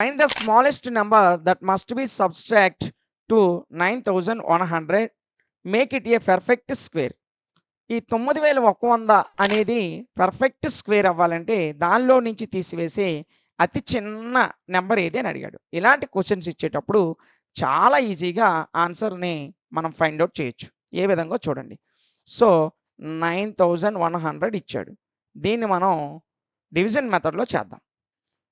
Find the smallest number that must be subtract to 9100. Make it a perfect square. ఈ 9100 అనేది perfect square అవ్వాలంటే దానిలో నుంచి తీసివేసే అతి చిన్న నెంబర్ ఏది అని అడిగాడు. ఇలాంటి క్వశ్చన్స్ ఇచ్చేటప్పుడు చాలా ఈజీగా ఆన్సర్‌ని మనం ఫైండ్ ఔట్ చేయొచ్చు. ఏ విధంగా చూడండి. సో, 9100 ఇచ్చాడు. దీన్ని మనం డివిజన్ మెథడ్‌లో చేద్దాం.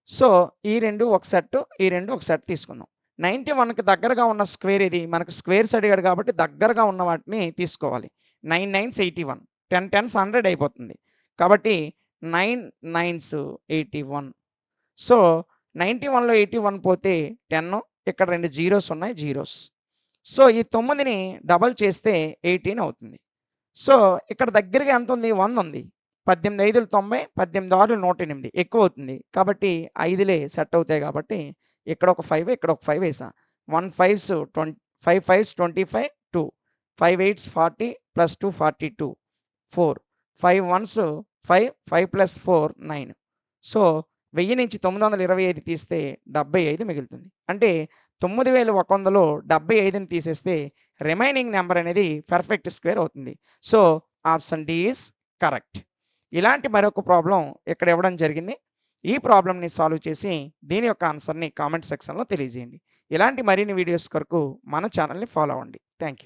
సో, ఈ 2 ఒక సెట్టు, ఈ 2 ఒక సెట్ తీసుకుందాం. 91కి దగ్గరగా ఉన్న స్క్వేర్ ఇది. మనకు స్క్వేర్స్ అడిగాడు కాబట్టి దగ్గరగా ఉన్న వాటిని తీసుకోవాలి. 9 9స్ 81. 10 10స్ 100 అయిపోతుంది. కాబట్టి 9 9స్ 81. సో, 91లో 81 పోతే 10, ఇక్కడ 2 జీరోస్ ఉన్నాయి, జీరోస్. సో, ఈ 9ని డబుల్ చేస్తే 18 అవుతుంది. సో, ఇక్కడ దగ్గరగా ఎంత ఉంది? 100 ఉంది. 18 5లు 90, 18 6లు 108 ఎక్కువ అవుతుంది. కాబట్టి 5లే సెట్ అవుతాయి కాబట్టి ఇక్కడ ఒక 5, ఇక్కడ ఒక 5 వేసా. 1 5స్ 5 5స్ 25, 2 5 8స్ 40 ప్లస్ 2 42, 4 5 1స్ 5 5 ప్లస్ 4 9. సో, 1000 నుంచి 925 తీస్తే 75 మిగులుతుంది. అంటే 9100లో 75ని తీసేస్తే రిమైనింగ్ నెంబర్ అనేది పర్ఫెక్ట్ స్క్వేర్ అవుతుంది. So, option D is correct. ఇలాంటి మరొక ప్రాబ్లమ్ ఇక్కడ ఇవ్వడం జరిగింది. ఈ ప్రాబ్లమ్‌ని సాల్వ్ చేసి దీని యొక్క ఆన్సర్‌ని కామెంట్ సెక్షన్‌లో తెలియజేయండి. ఇలాంటి మరిన్ని వీడియోస్ కొరకు మన ఛానెల్‌ని ఫాలో అవ్వండి. Thank you.